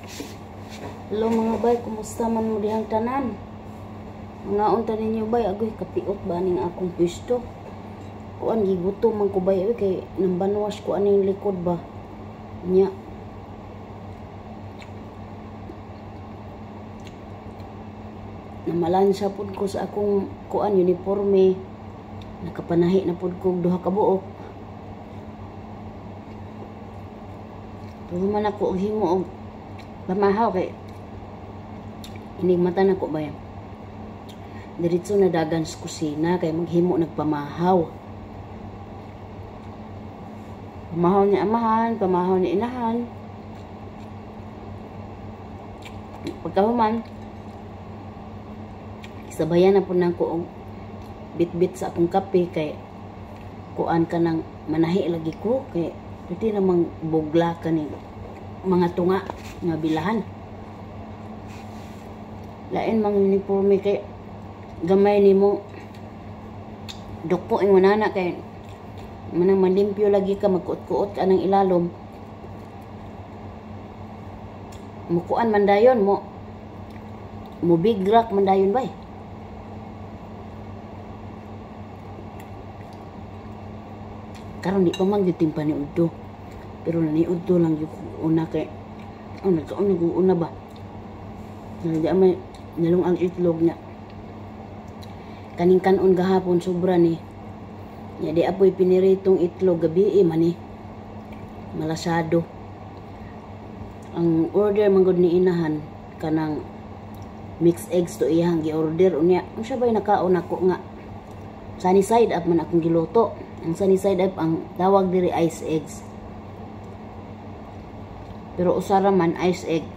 Hello mga bay, kumusta man mo dihang tanan? Mga unta ninyo bay, agoy kapiot ba ning akong pwesto? Kuan gigutom man ko bay, kay nambanwas ko aning likod ba? Nya. Namalansa pud ko sa akong kuan uniforme. Nakapanahi na pud ko duha ka buok. Pero man ako og himo og pamahaw kay inimata na ko ba yan. Diretso na dagan sa kusina kay maghimo nagpamahaw. Pamahaw ni amahan, pamahaw ni inahan. Pagkahuman, sabayan na po na ko og bit-bit sa akong kape kay kuan ka ng manahi lagi ko kay pwede namang bugla ka ni mga tunga nga bilahan. Lain mang uniforme kay gamay nimo dukpo ing manana kay manang malimpyo lagi ka magkuot-kuot ka ng ilalom. Mukuan man dayon mo bigrak man dayon bay. Karon di pa man gyud timpa ni udto. Pero ni udto lang gyud una kay una ba. Di may nalung ang itlog niya. Kaning kanon gahapon sobra ni. Ya di apoy piniritong itlog gabi man ni. Malasado. Ang order man gud ni inahan kanang mixed eggs to iyang gi-order unya. Unsa bay nakaon ako nga sunny side up man akong giluto. Ang sunny side up ang tawag diri ice eggs. Pero usara man ice egg.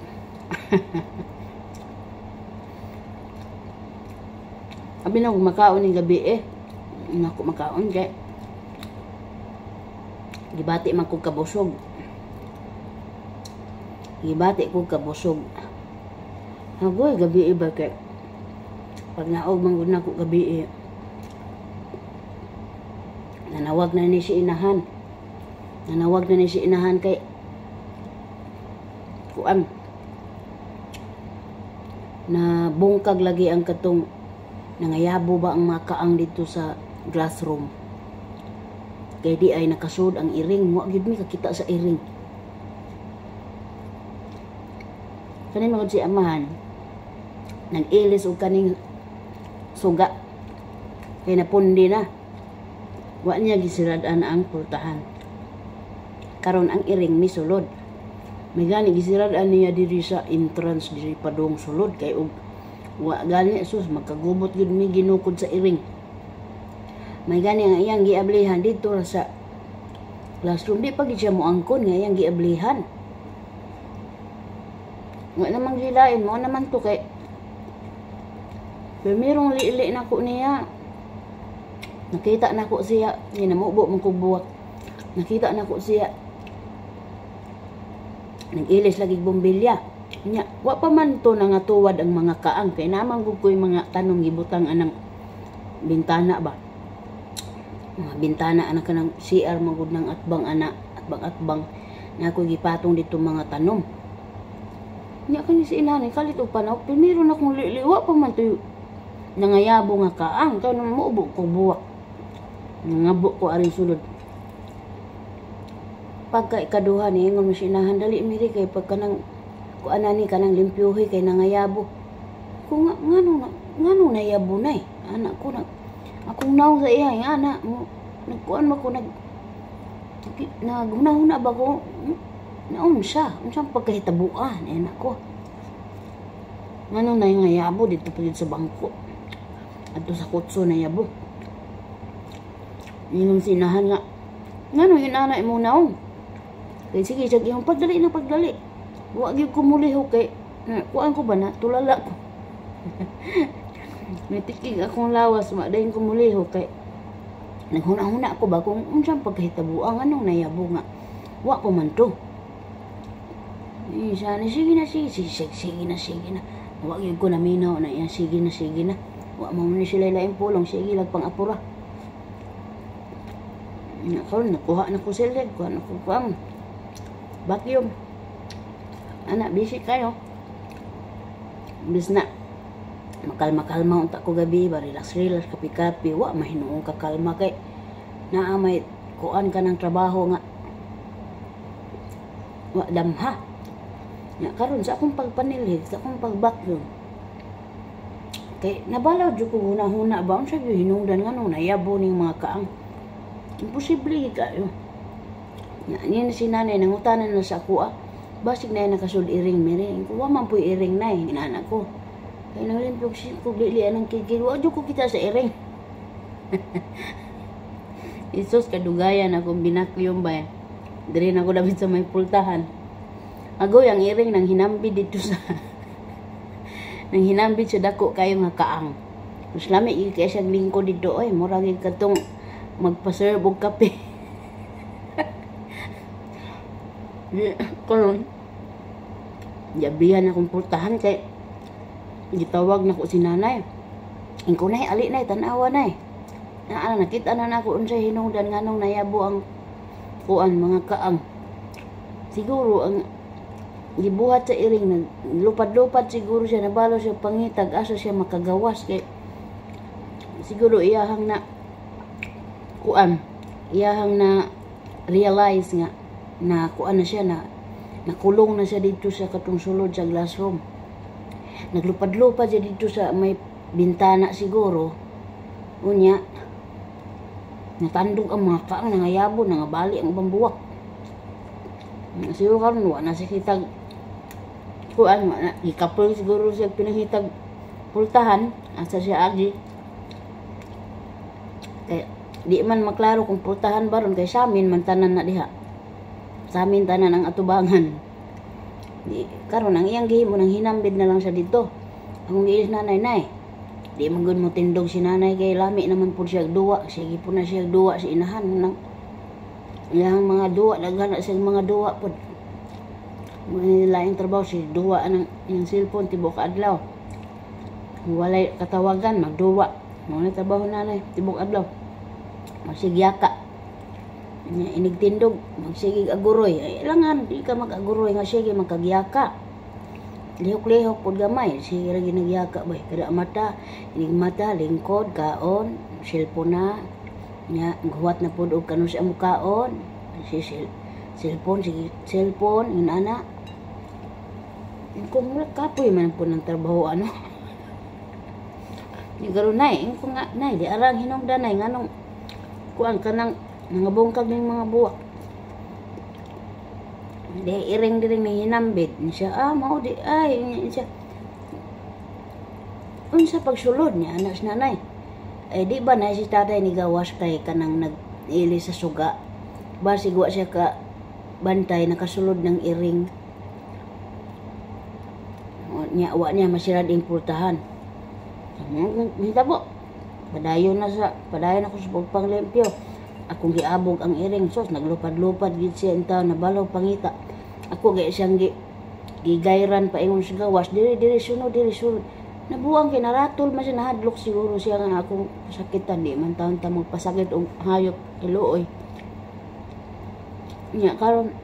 Abi na makaon ni gabi Nako makaon kay gibati man ko kabusog. Gibati ko kabusog. Hagoy gabi ba kay pag naog man gud nako gabi nanawag na ni si inahan. Nanawag na ni si inahan kay kuan na bungkag lagi ang katong nangayabo ba ang makaang dito sa glass room. Kay di ay nakasud ang iring. Wa gyud mi kakita sa iring. Kanin magod si amahan. Nag-ilis og kaning suga. Kay napundi na. Wa niya gisirad-an ang pultahan. Karon ang iring misulod. May gani gisirad-an niya diri sa entrance diri padong sulod kay og wa gani sus magkagubot gyud mi ginukod sa iring. May gani ang iyang giablihan dito sa classroom. Di pa gid siya moangkon nga iyang giablihan. Nga namang gilain mo naman to kay merong liili na ko niya. Nakita na ko siya, ginamubo man ko buwak. Nakita na ko siya. Nag-ilis lagi bombilya. Nya, wa pa man to nangatuwad ang mga kaang kay naman gud koy mga tanong gibutang anang bintana ba. Mga bintana anak kanang CR magud ng atbang atbang na ako gipatong dito mga tanom. Nya kani si inani kalit og panaw, piniro na kong liliwa pa man to nangayabo nga kaang kay nang muubo ko buwak. Nangabo ko aring sulod. Pagka ikaduha ni ingon mo sinahan dali miri kay pagka nang kuan ani kanang limpyuhi kay nangayabo. Ko nga ngano na yabo nay. Anak ko na akong naw sa iya anak mo nagkuan mo ko naghuna-huna ba ko naon siya unsang pagkahitabuan anak ko. Ngano na yung yabo dito pa sa bangko. Adto sa kutso na yabo. Ingon sinahan nga ngano inana mo naong. Kay sige siya yung pagdali. Wa gyud ko muliho kay kuan ko ba na tulala ko. May tikig akong lawas madayon ko muliho kay naghuna-huna ako ba kung unsang pagkahitabuan anong nayabo nga. Wa ko man to. Sana sige na. Wa gyud ko naminaw na yan sige na. Wa mo ni sila laing pulong sige lag pang-apura. Karon nakuha na ko sila kuan vacuum. Anak, busy kayo. Bis na makalma-kalma unta ko gabi ba, relax kapi-kapi, wa mahinuong kakalma kay naa may kuan ka ng trabaho nga wa damha. Nya karon sa akong pagpanilhid, sa akong pagbaklog kay nabalaw jud ko huna-huna ba unsa gyud hinungdan nganong nayabo ning mga kaang. Imposible kayo. Nya ni si nanay nangutanan na sa ako, basig na nakasud iring miring. Wa man puy iring nay inana ko. Kaya nalimpyog siya ko dilian ng kikil. Wa jud ko kita sa iring. Isus kadugayan akong binakliyom ba. Diri na ko dapat sa may pultahan. Agoy ang iring nang hinambi dito sa nang hinambi sa dako kayo nga kaang. Mas lami kaya siyang lingkod dito. Oy, murag katong magpaserve og kape. Karon yabihan akong pultahan kay gitawag na ko si nanay. Ingko nay ali nay tan-awa nay. Nakita na nako unsay hinungdan nganong nayabo ang kuan mga kaang. Siguro ang gibuhat sa iring lupad-lupad siguro siya, nabalo siya pangitag asa siya makagawas kay siguro iyahang na kuan, iyahang na realize nga na kuan na siya na nakulong na siya dito sa katong sulod sa glassroom. Naglupad-lupad siya dito sa may bintana siguro. Unya natandog ang mga kaang nangayabo, nangabali ang bambuwak. Siguro karon wa na siya kitag kuan, ikapol siguro siya pinahitag pultahan asa siya agi. Kaya di man maklaro kung pultahan baron kay sa amin man tanan na diha. Sa amin tanan ang atubangan. Di karon ang iyang gihimo nang hinambid na lang siya dito. Ang giis nanay nay. Di man gud mo tindog si nanay kay lami naman pud siya duwa. Sige po na siya duwa si inahan nang iyang mga duwa, daghan na siya mga duwa pud. May laing trabaho si duwa ng iyang cellphone tibok adlaw. Walay katawagan magduwa. Mo na trabaho nanay tibok adlaw. Magsigyaka. Inigtindog, magsigig aguroy. Ay, ilangan, di ka mag-aguroy nga sige magkagyaka. Lihok-lihok pod gamay, sige lagi nagyaka ba. Kada mata, inig mata, lingkod, kaon, cellphone na. Nya, guwat na pod og kanus ang mukaon. Si cellphone, sige cellphone, yun ana. Kung kapoy man po ng trabaho ano. Di garo nay, kung nga nay, di arang hinungdan nay nganong kuan kanang mga bungkag ng mga buwak. Di iring-diring na hinambit. Siya, mao di, ay, siya. Unsa pagsulod niya, anak si nanay. Eh, di ba na si tatay ni gawas kay kanang nag-ili sa suga. Basig wa siya ka bantay, nakasulod ng iring. Wa niya masirad yung pultahan. Hitabo. Padayon ako sa pagpanglimpyo. Akong giabog ang iring, sos naglupad-lupad gid siya entaw nabalaw pangita. Ako gay siyang gigayran pa ingon siya gawas diri sunod. Nabuang kinaratol man siya, nahadlok siguro siya nga akong sakitan, di man taon ta magpasakit og hayop iluoy. Nya karon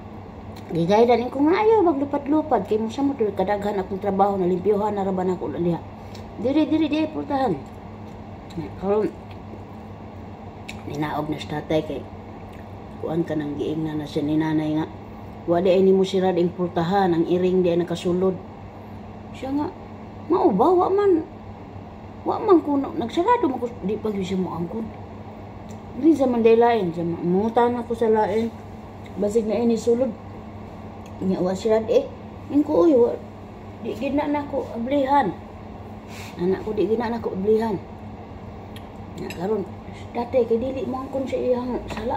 gigayran ko nga ayo maglupad-lupad kay mo sa mo kadaghan akong trabaho na limpyohan na raban ako diha. Diri pultahan. Nya karon ninaog na sa tatay kay kuan ka nang giingnan na siya ni nanay nga wala ay nimo sirad ang pultahan, ang iring di ay nakasulod. Siya nga mauba wa man kuno nagsarado mo ko di pag siya mo angkon. Dili sa man lain sa mutan ako sa lain basig na ini sulod. Nya wa sirad ingko uy di gina nako ablihan. Anak ko di gina nako ablihan. Nya karon dati kay dili mo angkon sa iyang sala.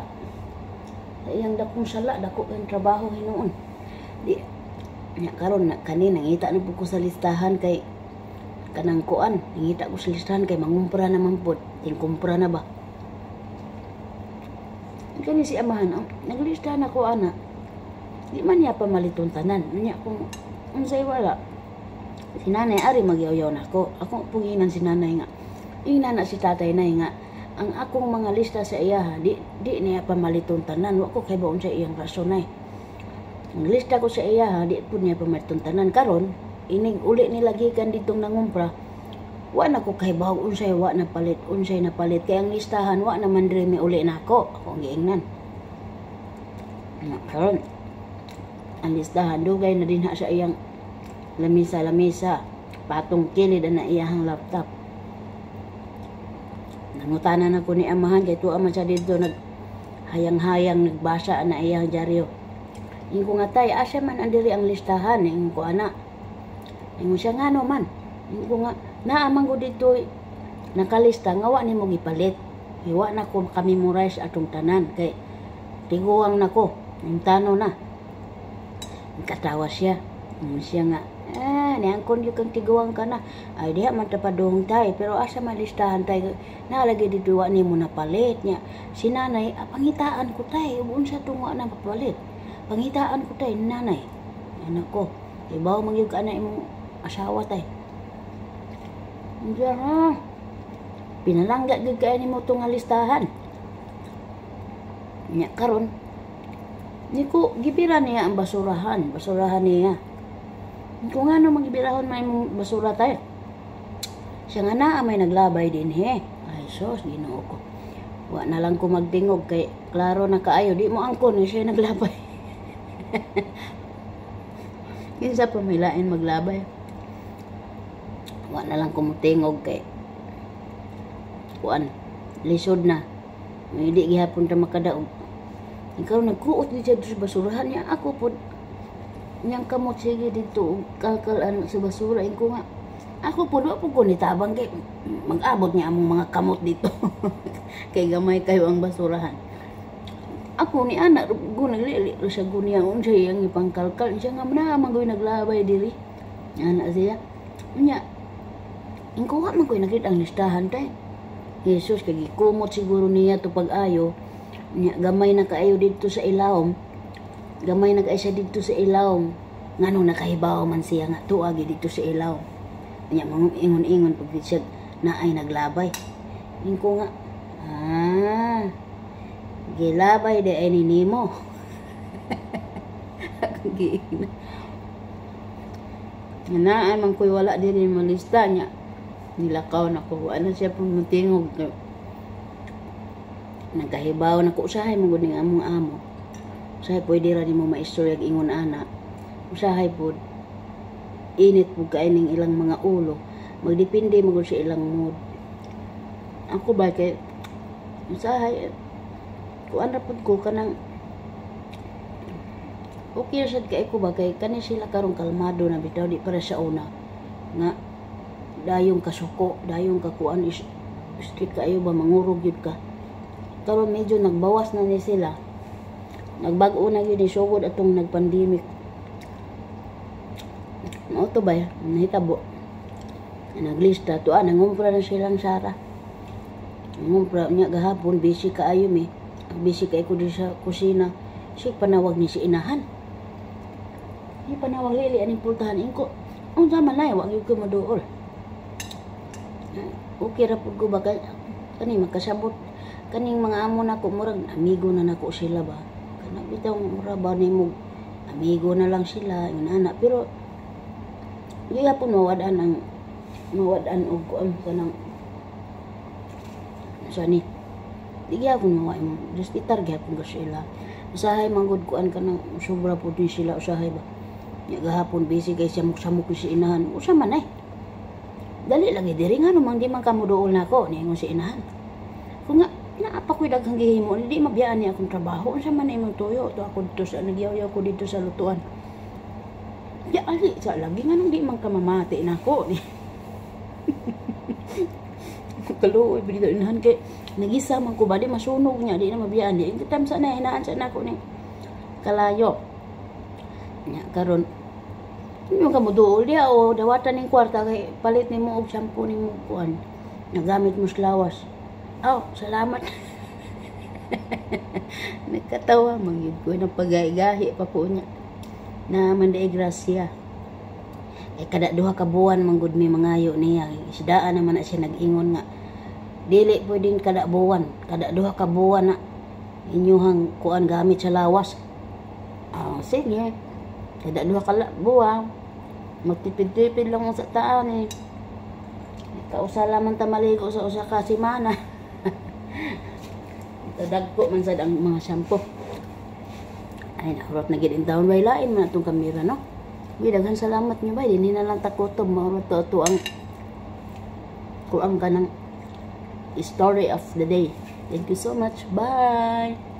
Sa iyang dakong sala, dako kang trabaho hinuon. Di nya karon na kani nangita na pud ko sa listahan kay kanang kuan, nangita ko sa listahan kay mangumpra naman pud. Tingkumpra na ba? Kani si amahan, naglistahan ako ana. Di man niya pa maliton tanan. Nya kung unsay wala. Si nanay ari magyaw-yaw nako. Ako puginan si nanay nga. Ingnan na si tatay nay nga ang akong mga lista sa iya di niya pa maliton tanan. Wa ko kay baon sa iyang rason ay. Naglista ko sa iya ha, di po niya pamartuntanan karon. Inig uli nilagi kan ditong nangumpra. Wa na ko kahibaw unsay wa na palit, unsay na palit. Kaya ang listahan wa naman diri mi uli nako. Ako ang giingnan. Karon ang listahan dugay na din ha sa iyang lamisa, patong kilid na iyang laptop. Nangutanan ako ni amahan kay tuwa man siya dito hayang-hayang nagbasa na iyang dyaryo. Ingo nga tay, asya man andiri ang listahan, ingo ko ana. Ingo siya nga no man. Ingo nga, naamang ko dito nakalista, nga wa ni mo gipalit. Iwa na ko memorize atong tanan, kay tiguang na ko, yung tano na. Katawa siya. Siya nga, niangkon yung kang tiguang ka na. Ay, diha man tapadong tay, pero asa man listahan tay, nalagi dito wa ni mo napalit niya. Si nanay, pangitaan ko tay, unsa tungo na papalit. Pangitaan ko tay, nanay. Anak ko, ibaw magyug ka na imong asawa tay. Diyan ha. Pinalangga gud kay nimo tong listahan. Nya karon niko gibira niya ang basurahan niya. Kung ano magibirahon may basura tay. Siya nga na may naglabay din he. Ay sos, Ginoo ko. Wa na lang ko magtingog kay klaro na kaayo di mo angkon siya naglabay. Kinsa pa may lain maglabay. Wa na lang kumutingog kay kuan lisod na. Hindi gihapon ta makadaog. Ikaw nagkuot di sa basurahan niya ako pod niyang kamot sige dito kalkalan sa basura ko nga ako pod wa po ko nitabang kay mag-abot niya among mga kamot dito. Kay gamay kayo ang basurahan. Ako ni anak gunaglili sa gunya unsay ang ipangkalkal siya nga na mangoy naglabay diri. Anak siya. Nya ingko wa man koy nakita ang listahan tay. Jesus kay gikumot siguro niya to pag-ayo. Nya gamay na kaayo dito sa ilawom. Gamay na kaayo siya dito sa ilawom. Ngano nakahibaw man siya nga tuagi dito sa ilawom. Nya ingon-ingon pag siya na ay naglabay. Ingko nga gilabay de ay ninimo. Akong giina. Naan man ko'y wala din yung malista niya. Nilakaw na ko. Ano siya pumutingog. Nagkahibaw na ko. Usahay mo guding among amo. Usahay pwede rin mo maistorya ingon ana. Usahay po. Init po kaining ilang mga ulo. Magdepende mo sa ilang mood. Ako ba kay usahay kuan ra pud ko kanang okay sad kay ko ba kay kani sila karon kalmado na bitaw di para sa una nga dayong kasuko dayong kakuan is strict kayo ba mangurog yun ka karon medyo nagbawas na ni sila nagbago na yun ni sugod atong nagpandemic mao to ba nahitabo naglista to nangumpra na silang Sara nangumpra niya gahapon busy kaayo mi busy kay ko di sa kusina. Si panawag ni si inahan. Ni panawag lili aning pultahan ingko. Unsa man lay wa gyud ko maduol. Okay ra pud ko ba kani makasabot kaning mga amo nako murag amigo na nako sila ba. Kana bitaw mura ba nimo amigo na lang sila yun ana pero di hapon mawadan og kuan kanang sani di gyapon maway mo just itarget ko sila usahay manggod kuan kanang sobra pud ni sila usahay ba nya gahapon busy kay samok si inahan usa man ay dali lang diri nga man di man kamo duol nako ningon si inahan kung nga naapa ko'y daghang gihimo di mabiyaan ni akong trabaho unsa man imong tuyo to ako dito sa nagyaw-yaw ko dito sa lutuan ya ali sa lagi nga nang di man ka mamati nako ni kaluoy bidito inahan kay nagisa man ko ba di masunog niya di na mabiyaan di tam sa na hinaan sa nako ni kalayo nya karon yung kamuduol dia o dawatan ning kwarta kay palit nimo og shampoo nimo kuan nagamit mo lawas salamat nakatawa mangyud ko na pagay-gahi pa po niya na manday grasya kada duha ka buwan manggud mi mangayo niya isdaan naman na siya nag-ingon nga dili pwedeng kada buwan kada duha ka buwan na inyuhang kuan gamit sa lawas sige Kada duha ka buwang, magtipid-tipid lang mo sa taon eh. Kausala man ta maligo sa usa ka semana. Dagko man sad ang mga shampoo. Ay, nakurot na gid in taon bay lain man atong kamera, no? Daghan salamat niyo bay, dinhi na lang takotom mao to ang kuang kanang story of the day. Thank you so much. Bye.